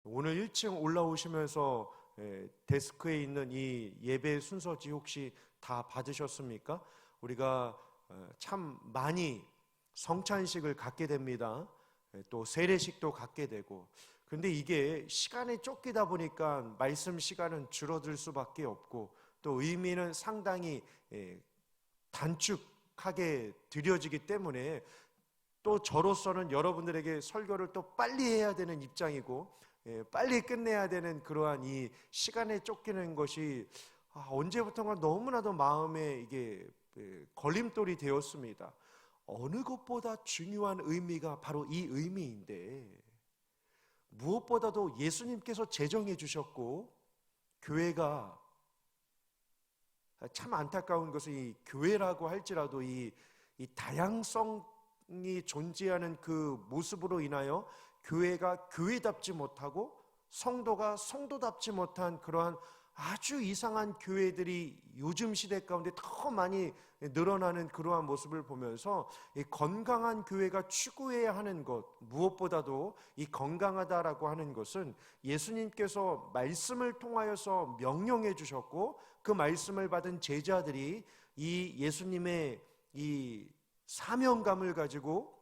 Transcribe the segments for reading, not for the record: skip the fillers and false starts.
오늘 1층 올라오시면서 데스크에 있는 이 예배 순서지 혹시 다 받으셨습니까? 우리가 참 많이 성찬식을 갖게 됩니다. 또 세례식도 갖게 되고, 근데 이게 시간에 쫓기다 보니까 말씀 시간은 줄어들 수밖에 없고, 또 의미는 상당히 단축하게 드려지기 때문에 또 저로서는 여러분들에게 설교를 또 빨리 해야 되는 입장이고, 빨리 끝내야 되는 그러한 이 시간에 쫓기는 것이 언제부턴가 너무나도 마음에 이게 걸림돌이 되었습니다. 어느 것보다 중요한 의미가 바로 이 의미인데, 무엇보다도 예수님께서 제정해 주셨고, 교회가 참 안타까운 것은 이 교회라고 할지라도 이 다양성이 존재하는 그 모습으로 인하여 교회가 교회답지 못하고 성도가 성도답지 못한 그러한 아주 이상한 교회들이 요즘 시대 가운데 더 많이 늘어나는 그러한 모습을 보면서 이 건강한 교회가 추구해야 하는 것, 무엇보다도 이 건강하다라고 하는 것은 예수님께서 말씀을 통하여서 명령해 주셨고, 그 말씀을 받은 제자들이 이 예수님의 이 사명감을 가지고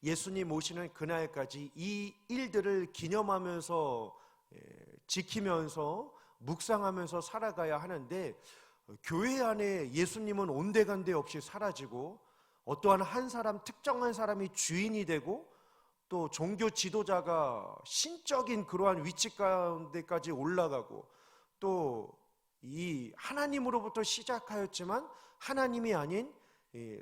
예수님 오시는 그날까지 이 일들을 기념하면서 지키면서 묵상하면서 살아가야 하는데, 교회 안에 예수님은 온데간데 없이 사라지고, 어떠한 한 사람, 특정한 사람이 주인이 되고, 또 종교 지도자가 신적인 그러한 위치 가운데까지 올라가고, 또 이 하나님으로부터 시작하였지만 하나님이 아닌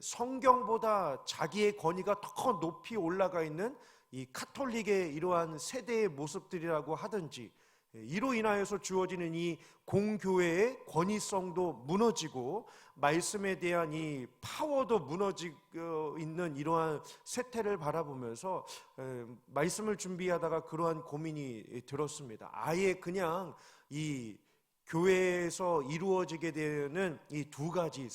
성경보다 자기의 권위가 더 높이 올라가 있는 이 카톨릭의 이러한 세대의 모습들이라고 하든지, 이로 인하여서 주어지는 이 공교회의 권위성도 무너지고 말씀에 대한 이 파워도 무너지고 있는 이러한 세태를 바라보면서 말씀을 준비하다가 그러한 고민이 들었습니다. 아예 그냥 이 교회에서 이루어지게 되는 이 두 가지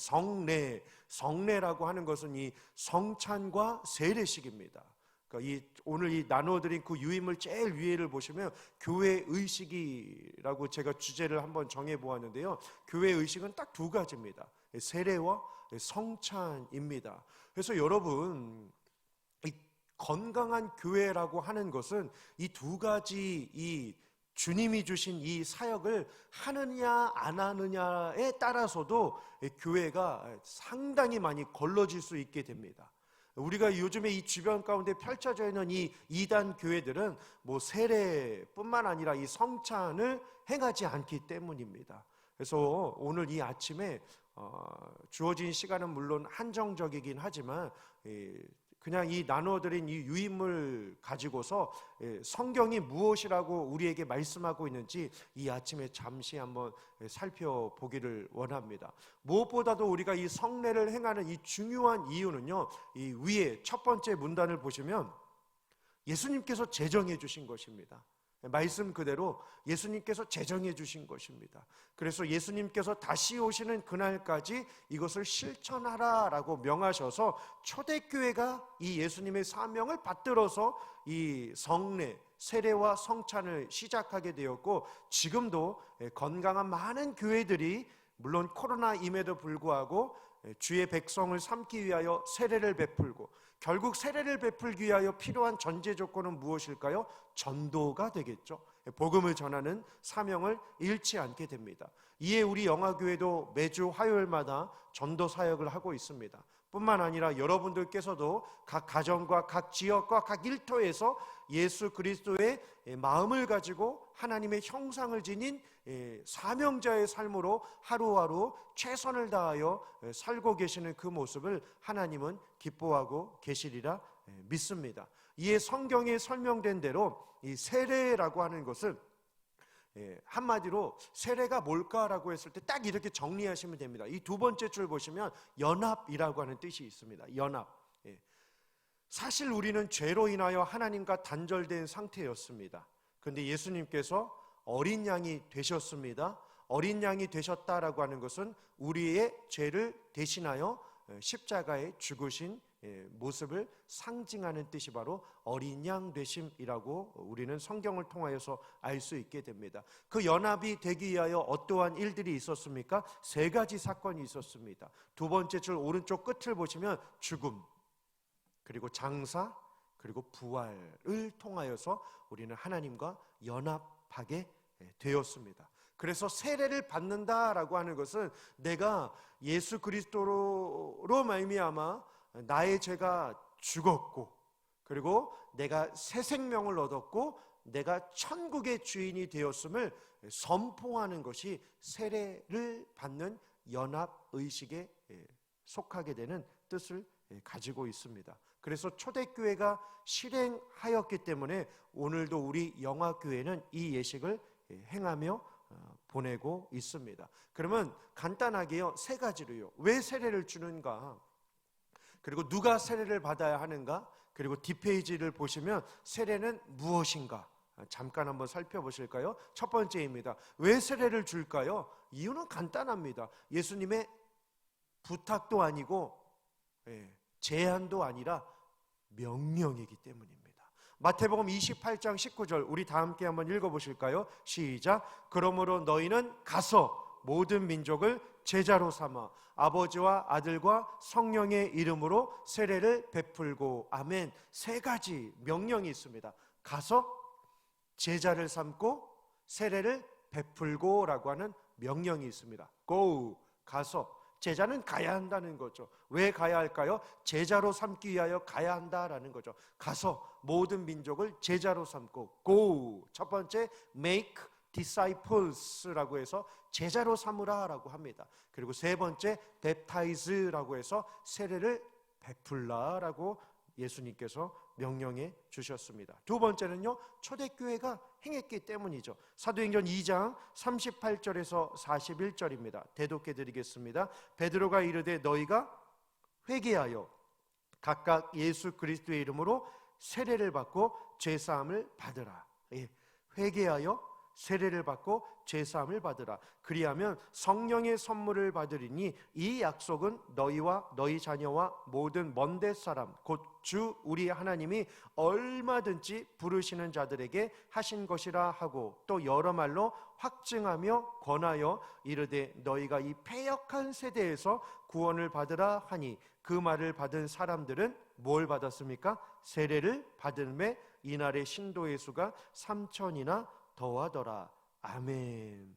성례라고 하는 것은 이 성찬과 세례식입니다. 그러니까 오늘 이 나눠드린 그 유임을 제일 위에를 보시면 교회 의식이라고 제가 주제를 한번 정해보았는데요, 교회 의식은 딱 두 가지입니다. 세례와 성찬입니다. 그래서 여러분, 이 건강한 교회라고 하는 것은 이 두 가지 이 주님이 주신 이 사역을 하느냐 안 하느냐에 따라서도 교회가 상당히 많이 걸러질 수 있게 됩니다. 우리가 요즘에 이 주변 가운데 펼쳐져 있는 이 이단 교회들은 뭐 세례뿐만 아니라 이 성찬을 행하지 않기 때문입니다. 그래서 오늘 이 아침에 주어진 시간은 물론 한정적이긴 하지만 그냥 이 나눠드린 이 유인물 가지고서 성경이 무엇이라고 우리에게 말씀하고 있는지 이 아침에 잠시 한번 살펴보기를 원합니다. 무엇보다도 우리가 이 성례를 행하는 이 중요한 이유는요, 이 위에 첫 번째 문단을 보시면 예수님께서 제정해 주신 것입니다. 말씀 그대로 예수님께서 제정해 주신 것입니다. 그래서 예수님께서 다시 오시는 그날까지 이것을 실천하라라고 명하셔서 초대교회가 이 예수님의 사명을 받들어서 이 성례, 세례와 성찬을 시작하게 되었고, 지금도 건강한 많은 교회들이 물론 코로나임에도 불구하고 주의 백성을 삼기 위하여 세례를 베풀고, 결국 세례를 베풀기 위하여 필요한 전제 조건은 무엇일까요? 전도가 되겠죠. 복음을 전하는 사명을 잃지 않게 됩니다. 이에 우리 영화교회도 매주 화요일마다 전도 사역을 하고 있습니다. 뿐만 아니라 여러분들께서도 각 가정과 각 지역과 각 일터에서 예수 그리스도의 마음을 가지고 하나님의 형상을 지닌 사명자의 삶으로 하루하루 최선을 다하여 살고 계시는 그 모습을 하나님은 기뻐하고 계시리라 믿습니다. 이에 성경에 설명된 대로 이 세례라고 하는 것은 한마디로 세례가 뭘까라고 했을 때 딱 이렇게 정리하시면 됩니다. 이 두 번째 줄 보시면 연합이라고 하는 뜻이 있습니다. 연합. 사실 우리는 죄로 인하여 하나님과 단절된 상태였습니다. 그런데 예수님께서 어린 양이 되셨습니다. 어린 양이 되셨다라고 하는 것은 우리의 죄를 대신하여 십자가에 죽으신 모습을 상징하는 뜻이 바로 어린 양 되심이라고 우리는 성경을 통하여서 알 수 있게 됩니다. 그 연합이 되기 위하여 어떠한 일들이 있었습니까? 세 가지 사건이 있었습니다. 두 번째 줄 오른쪽 끝을 보시면 죽음, 그리고 장사, 그리고 부활을 통하여서 우리는 하나님과 연합하게 되었습니다. 그래서 세례를 받는다라고 하는 것은 내가 예수 그리스도로 말미암아 나의 죄가 죽었고, 그리고 내가 새 생명을 얻었고, 내가 천국의 주인이 되었음을 선포하는 것이 세례를 받는 연합의식에 속하게 되는 뜻을 가지고 있습니다. 그래서 초대교회가 실행하였기 때문에 오늘도 우리 영화교회는 이 예식을 행하며 보내고 있습니다. 그러면 간단하게요, 세 가지로요. 왜 세례를 주는가? 그리고 누가 세례를 받아야 하는가? 그리고 뒷페이지를 보시면 세례는 무엇인가? 잠깐 한번 살펴보실까요? 첫 번째입니다. 왜 세례를 줄까요? 이유는 간단합니다. 예수님의 부탁도 아니고 제안도 아니라 명령이기 때문입니다. 마태복음 28장 19절 우리 다 함께 한번 읽어보실까요? 시작. 그러므로 너희는 가서 모든 민족을 제자로 삼아 아버지와 아들과 성령의 이름으로 세례를 베풀고. 아멘. 세 가지 명령이 있습니다. 가서 제자를 삼고 세례를 베풀고 라고 하는 명령이 있습니다. Go, 가서. 제자는 가야 한다는 거죠. 왜 가야 할까요? 제자로 삼기 위하여 가야 한다라는 거죠. 가서 모든 민족을 제자로 삼고. Go, 첫 번째 make disciples라고 해서 제자로 삼으라라고 합니다. 그리고 세 번째 baptize라고 해서 세례를 베풀라라고 예수님께서 명령해 주셨습니다. 두 번째는요, 초대교회가 행했기 때문이죠. 사도행전 2장 38절에서 41절입니다. 대독해 드리겠습니다. 베드로가 이르되 너희가 회개하여 각각 예수 그리스도의 이름으로 세례를 받고 죄사함을 받으라. 회개하여 세례를 받고 죄사함을 받으라. 그리하면 성령의 선물을 받으리니 이 약속은 너희와 너희 자녀와 모든 먼데 사람 곧 주 우리 하나님이 얼마든지 부르시는 자들에게 하신 것이라 하고, 또 여러 말로 확증하며 권하여 이르되 너희가 이 패역한 세대에서 구원을 받으라 하니, 그 말을 받은 사람들은 뭘 받았습니까? 세례를 받음에 이날의 신도의 수가 3,000이나 더하더라. 아멘.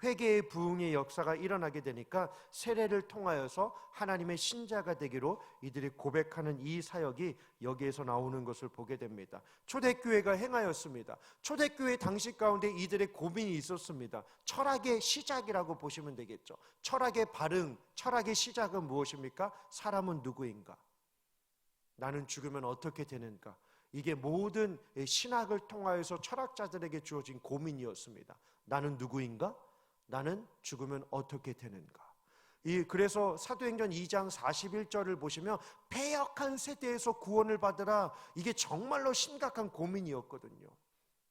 회개의 부흥의 역사가 일어나게 되니까 세례를 통하여서 하나님의 신자가 되기로 이들이 고백하는 이 사역이 여기에서 나오는 것을 보게 됩니다. 초대교회가 행하였습니다. 초대교회 당시 가운데 이들의 고민이 있었습니다. 철학의 시작이라고 보시면 되겠죠. 철학의 발흥, 철학의 시작은 무엇입니까? 사람은 누구인가? 나는 죽으면 어떻게 되는가? 이게 모든 신학을 통하여서 철학자들에게 주어진 고민이었습니다. 나는 누구인가? 나는 죽으면 어떻게 되는가? 그래서 사도행전 2장 41절을 보시면 패역한 세대에서 구원을 받으라, 이게 정말로 심각한 고민이었거든요.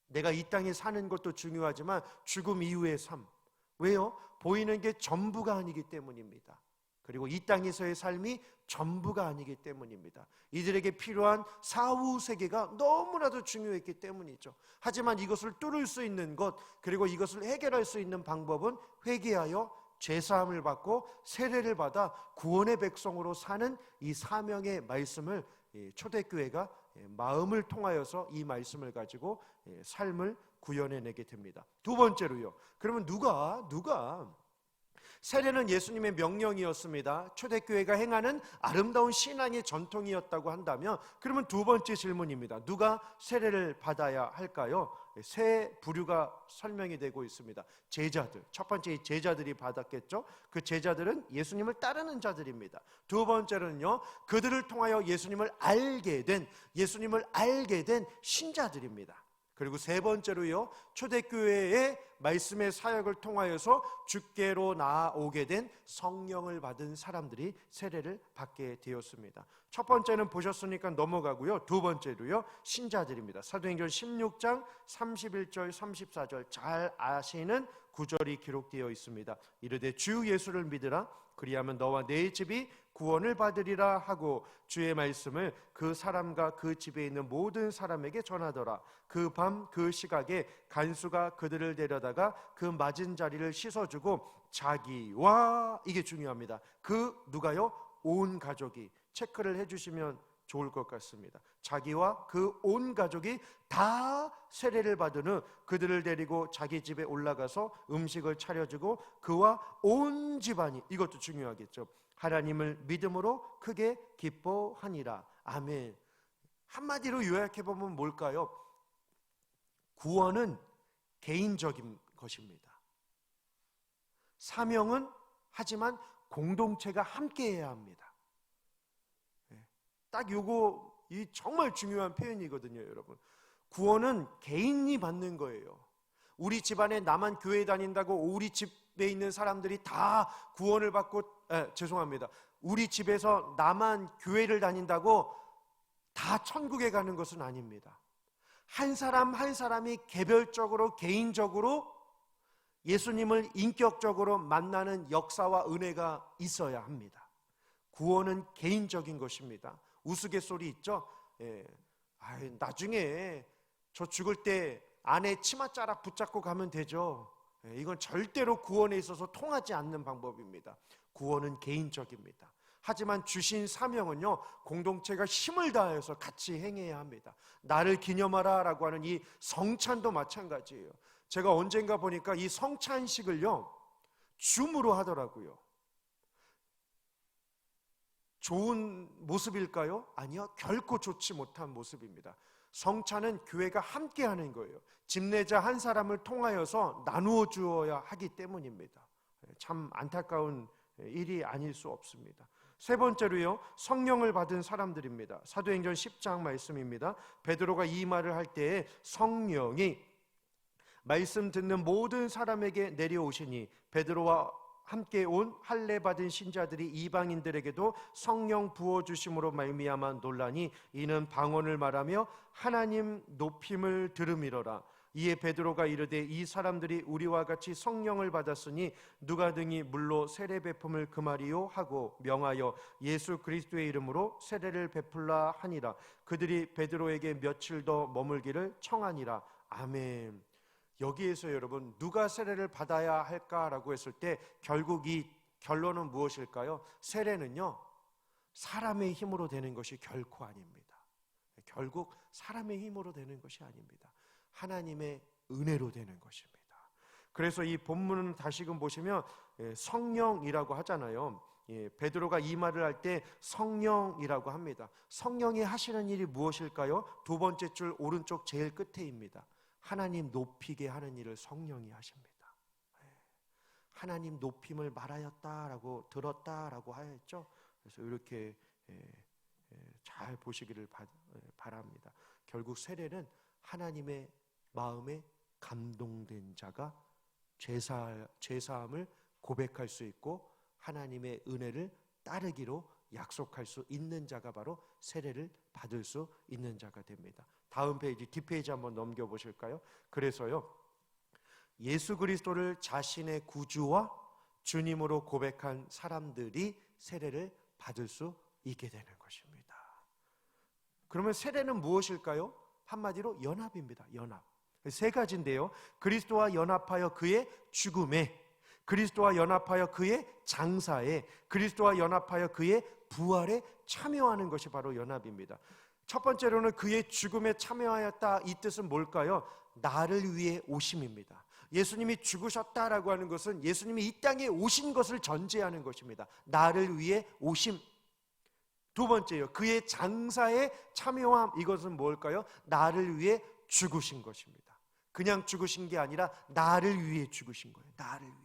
내가 이 땅에 사는 것도 중요하지만 죽음 이후의 삶, 왜요? 보이는 게 전부가 아니기 때문입니다. 그리고 이 땅에서의 삶이 전부가 아니기 때문입니다. 이들에게 필요한 사후 세계가 너무나도 중요했기 때문이죠. 하지만 이것을 뚫을 수 있는 것, 그리고 이것을 해결할 수 있는 방법은 회개하여 죄사함을 받고 세례를 받아 구원의 백성으로 사는 이 사명의 말씀을 초대교회가 마음을 통하여서 이 말씀을 가지고 삶을 구현해내게 됩니다. 두 번째로요, 그러면 누가 세례는 예수님의 명령이었습니다. 초대교회가 행하는 아름다운 신앙의 전통이었다고 한다면, 그러면 두 번째 질문입니다. 누가 세례를 받아야 할까요? 세 부류가 설명이 되고 있습니다. 제자들, 첫 번째 제자들이 받았겠죠. 그 제자들은 예수님을 따르는 자들입니다. 두 번째는요, 그들을 통하여 예수님을 알게 된 신자들입니다. 그리고 세 번째로요, 초대교회의 말씀의 사역을 통하여서 주께로 나아오게 된 성령을 받은 사람들이 세례를 받게 되었습니다. 첫 번째는 보셨으니까 넘어가고요. 두 번째로요, 신자들입니다. 사도행전 16장 31절 34절 잘 아시는 구절이 기록되어 있습니다. 이르되 주 예수를 믿으라. 그리하면 너와 네 집이 구원을 받으리라 하고 주의 말씀을 그 사람과 그 집에 있는 모든 사람에게 전하더라. 그 밤 그 시각에 간수가 그들을 데려다가 그 맞은 자리를 씻어주고 자기와, 이게 중요합니다, 그 누가요? 온 가족이, 체크를 해주시면 좋을 것 같습니다. 자기와 그 온 가족이 다 세례를 받은 후 그들을 데리고 자기 집에 올라가서 음식을 차려주고 그와 온 집안이, 이것도 중요하겠죠, 하나님을 믿음으로 크게 기뻐하니라. 아멘. 한마디로 요약해보면 뭘까요? 구원은 개인적인 것입니다. 사명은 하지만 공동체가 함께해야 합니다. 딱 요거 이 정말 중요한 표현이거든요, 여러분. 구원은 개인이 받는 거예요. 우리 집안에 나만 교회 다닌다고 우리 집에 있는 사람들이 다 구원을 받고, 죄송합니다, 우리 집에서 나만 교회를 다닌다고 다 천국에 가는 것은 아닙니다. 한 사람 한 사람이 개별적으로, 개인적으로 예수님을 인격적으로 만나는 역사와 은혜가 있어야 합니다. 구원은 개인적인 것입니다. 우스갯소리 있죠? 나중에 저 죽을 때 아내 치맛자락 붙잡고 가면 되죠. 이건 절대로 구원에 있어서 통하지 않는 방법입니다. 구원은 개인적입니다. 하지만 주신 사명은요, 공동체가 힘을 다해서 같이 행해야 합니다. 나를 기념하라 라고 하는 이 성찬도 마찬가지예요. 제가 언젠가 보니까 이 성찬식을요, 줌으로 하더라고요. 좋은 모습일까요? 아니요, 결코 좋지 못한 모습입니다. 성찬은 교회가 함께 하는 거예요. 집내자 한 사람을 통하여서 나누어 주어야 하기 때문입니다. 참 안타까운 일이 아닐 수 없습니다. 세 번째로요, 성령을 받은 사람들입니다. 사도행전 10장 말씀입니다. 베드로가 이 말을 할 때에 성령이 말씀 듣는 모든 사람에게 내려오시니 베드로와 함께 온 할례 받은 신자들이 이방인들에게도 성령 부어주심으로 말미암아 놀라니 이는 방언을 말하며 하나님 높임을 들음이로라. 이에 베드로가 이르되 이 사람들이 우리와 같이 성령을 받았으니 누가 등이 물로 세례 베품을 금하리요 하고 명하여 예수 그리스도의 이름으로 세례를 베풀라 하니라. 그들이 베드로에게 며칠 더 머물기를 청하니라. 아멘. 여기에서 여러분, 누가 세례를 받아야 할까라고 했을 때 결국 이 결론은 무엇일까요? 세례는요, 사람의 힘으로 되는 것이 결코 아닙니다. 결국 사람의 힘으로 되는 것이 아닙니다. 하나님의 은혜로 되는 것입니다. 그래서 이 본문은 다시금 보시면 성령이라고 하잖아요. 베드로가 이 말을 할 때 성령이라고 합니다. 성령이 하시는 일이 무엇일까요? 두 번째 줄 오른쪽 제일 끝에입니다. 하나님 높이게 하는 일을 성령이 하십니다. 하나님 높임을 말하였다라고, 들었다라고 하였죠. 그래서 이렇게 잘 보시기를 바랍니다. 결국 세례는 하나님의 마음에 감동된 자가 죄사함을 고백할 수 있고 하나님의 은혜를 따르기로 약속할 수 있는 자가 바로 세례를 받을 수 있는 자가 됩니다. 다음 페이지, 뒷페이지 한번 넘겨보실까요? 그래서요, 예수 그리스도를 자신의 구주와 주님으로 고백한 사람들이 세례를 받을 수 있게 되는 것입니다. 그러면 세례는 무엇일까요? 한마디로 연합입니다. 연합. 세 가지인데요, 그리스도와 연합하여 그의 죽음에, 그리스도와 연합하여 그의 장사에, 그리스도와 연합하여 그의 부활에 참여하는 것이 바로 연합입니다. 첫 번째로는 그의 죽음에 참여하였다, 이 뜻은 뭘까요? 나를 위해 오심입니다. 예수님이 죽으셨다라고 하는 것은 예수님이 이 땅에 오신 것을 전제하는 것입니다. 나를 위해 오심. 두 번째요, 그의 장사에 참여함, 이것은 뭘까요? 나를 위해 죽으신 것입니다. 그냥 죽으신 게 아니라 나를 위해 죽으신 거예요. 나를 위해.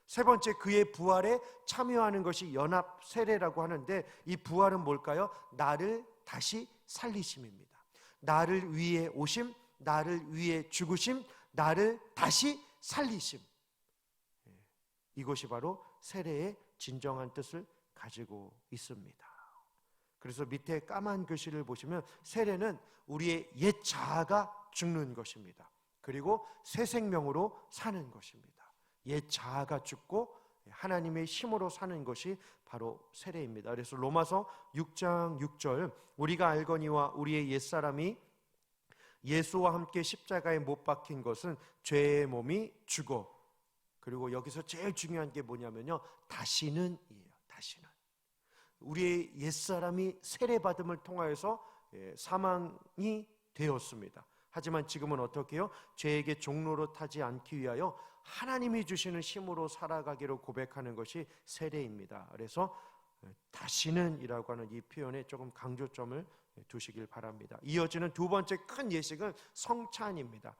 세 번째, 그의 부활에 참여하는 것이 연합 세례라고 하는데, 이 부활은 뭘까요? 나를 다시 살리심입니다. 나를 위해 오심, 나를 위해 죽으심, 나를 다시 살리심. 이것이 바로 세례의 진정한 뜻을 가지고 있습니다. 그래서 밑에 까만 글씨를 보시면 세례는 우리의 옛 자아가 죽는 것입니다. 그리고 새 생명으로 사는 것입니다. 옛 자아가 죽고 하나님의 힘으로 사는 것이 바로 세례입니다. 그래서 로마서 6장 6절 우리가 알거니와 우리의 옛사람이 예수와 함께 십자가에 못 박힌 것은 죄의 몸이 죽어, 그리고 여기서 제일 중요한 게 뭐냐면요, 다시는 이에요. 다시는 우리의 옛사람이 세례받음을 통하여서 사망이 되었습니다. 하지만 지금은 어떻게 해요? 죄에게 종로로 타지 않기 위하여 하나님이 주시는 힘으로 살아가기로 고백하는 것이 세례입니다. 그래서 다시는 이라고 하는 이 표현에 조금 강조점을 두시길 바랍니다. 이어지는 두 번째 큰 예식은 성찬입니다.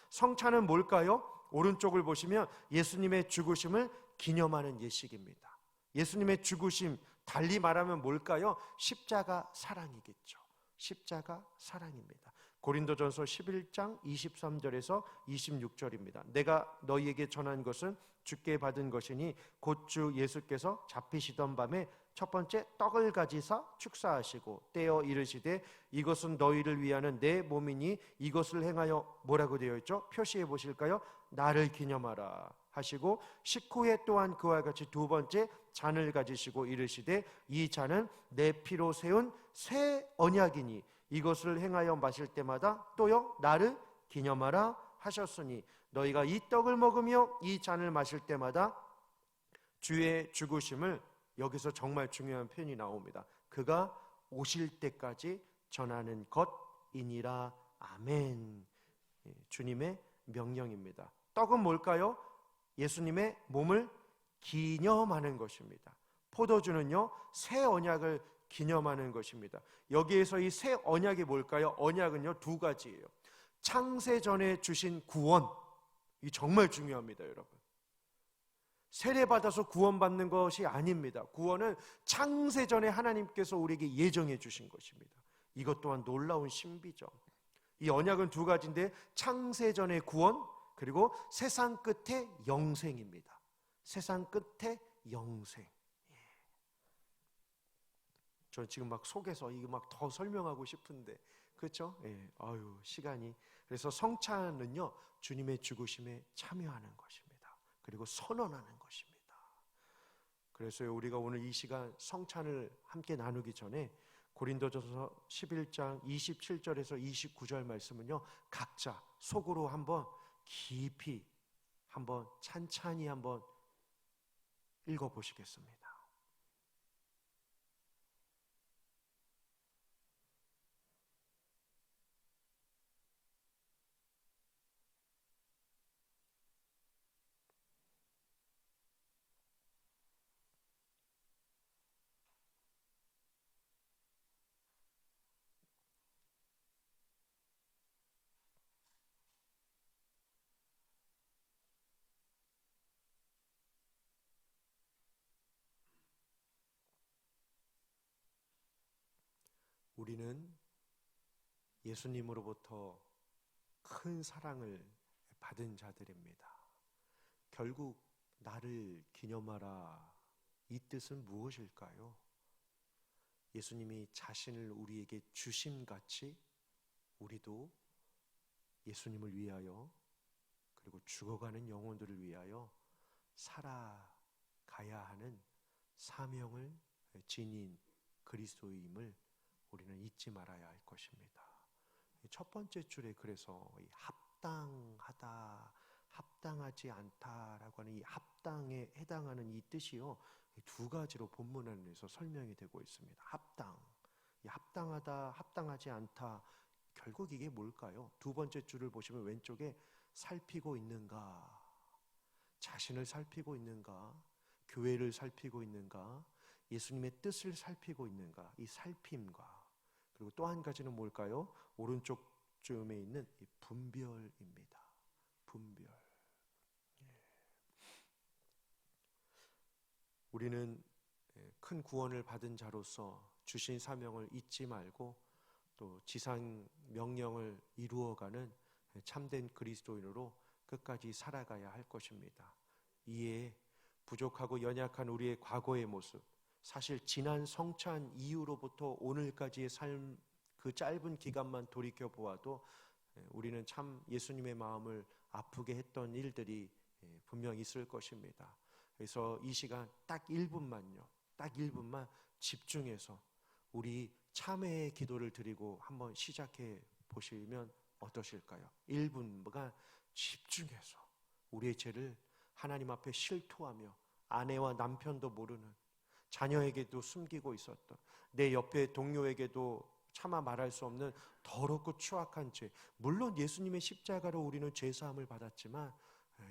성찬은 뭘까요? 오른쪽을 보시면 예수님의 죽으심을 기념하는 예식입니다. 예수님의 죽으심, 달리 말하면 뭘까요? 십자가 사랑이겠죠. 십자가 사랑입니다. 고린도전서 11장 23절에서 26절입니다. 내가 너희에게 전한 것은 주께 받은 것이니 곧 주 예수께서 잡히시던 밤에 첫 번째 떡을 가지사 축사하시고 떼어 이르시되 이것은 너희를 위하는 내 몸이니 이것을 행하여 뭐라고 되어 있죠? 표시해 보실까요? 나를 기념하라 하시고 식후에 또한 그와 같이 두 번째 잔을 가지시고 이르시되 이 잔은 내 피로 세운 새 언약이니 이것을 행하여 마실 때마다 또요 나를 기념하라 하셨으니 너희가 이 떡을 먹으며 이 잔을 마실 때마다 주의 죽으심을, 여기서 정말 중요한 표현이 나옵니다. 그가 오실 때까지 전하는 것이니라. 아멘. 주님의 명령입니다. 떡은 뭘까요? 예수님의 몸을 기념하는 것입니다. 포도주는요 새 언약을 기념하는 것입니다. 여기에서 이 새 언약이 뭘까요? 언약은요 두 가지예요. 창세전에 주신 구원, 이 정말 중요합니다. 여러분, 세례받아서 구원받는 것이 아닙니다. 구원은 창세전에 하나님께서 우리에게 예정해 주신 것입니다. 이것 또한 놀라운 신비죠. 이 언약은 두 가지인데 창세전의 구원, 그리고 세상 끝의 영생입니다. 세상 끝의 영생. 저 지금 막 속에서 이거 막 더 설명하고 싶은데, 그렇죠? 시간이. 그래서 성찬은요 주님의 죽으심에 참여하는 것입니다. 그리고 선언하는 것입니다. 그래서 우리가 오늘 이 시간 성찬을 함께 나누기 전에 고린도전서 11장 27절에서 29절 말씀은요 각자 속으로 한번 깊이 한번 찬찬히 한번 읽어보시겠습니다. 우리는 예수님으로부터 큰 사랑을 받은 자들입니다. 결국 나를 기념하라, 이 뜻은 무엇일까요? 예수님이 자신을 우리에게 주심같이 우리도 예수님을 위하여, 그리고 죽어가는 영혼들을 위하여 살아가야 하는 사명을 지닌 그리스도임을 우리는 잊지 말아야 할 것입니다. 첫 번째 줄에 그래서 이 합당하다, 합당하지 않다라고 하는 이 합당에 해당하는 이 뜻이요 두 가지로 본문 안에서 설명이 되고 있습니다. 합당, 이 합당하다, 합당하지 않다, 결국 이게 뭘까요? 두 번째 줄을 보시면 왼쪽에 살피고 있는가, 자신을 살피고 있는가, 교회를 살피고 있는가, 예수님의 뜻을 살피고 있는가, 이 살핌과, 그리고 또 한 가지는 뭘까요? 오른쪽쯤에 있는 이 분별입니다. 분별. 우리는 큰 구원을 받은 자로서 주신 사명을 잊지 말고 또 지상 명령을 이루어가는 참된 그리스도인으로 끝까지 살아가야 할 것입니다. 이에 부족하고 연약한 우리의 과거의 모습, 사실 지난 성찬 이후로부터 오늘까지의 삶, 그 짧은 기간만 돌이켜 보아도 우리는 참 예수님의 마음을 아프게 했던 일들이 분명 있을 것입니다. 그래서 이 시간 딱 1분만요. 딱 1분만 집중해서 우리 참회의 기도를 드리고 한번 시작해 보시면 어떠실까요? 1분간 집중해서 우리의 죄를 하나님 앞에 실토하며 아내와 남편도 모르는, 자녀에게도 숨기고 있었던, 내 옆에 동료에게도 차마 말할 수 없는 더럽고 추악한 죄. 물론 예수님의 십자가로 우리는 죄사함을 받았지만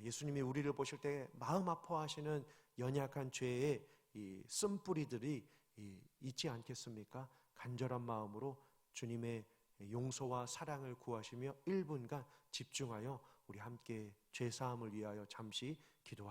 예수님이 우리를 보실 때 마음 아파하시는 연약한 죄의 이 쓴뿌리들이 있지 않겠습니까? 간절한 마음으로 주님의 용서와 사랑을 구하시며 1분간 집중하여 우리 함께 죄사함을 위하여 잠시 기도하시겠습니다.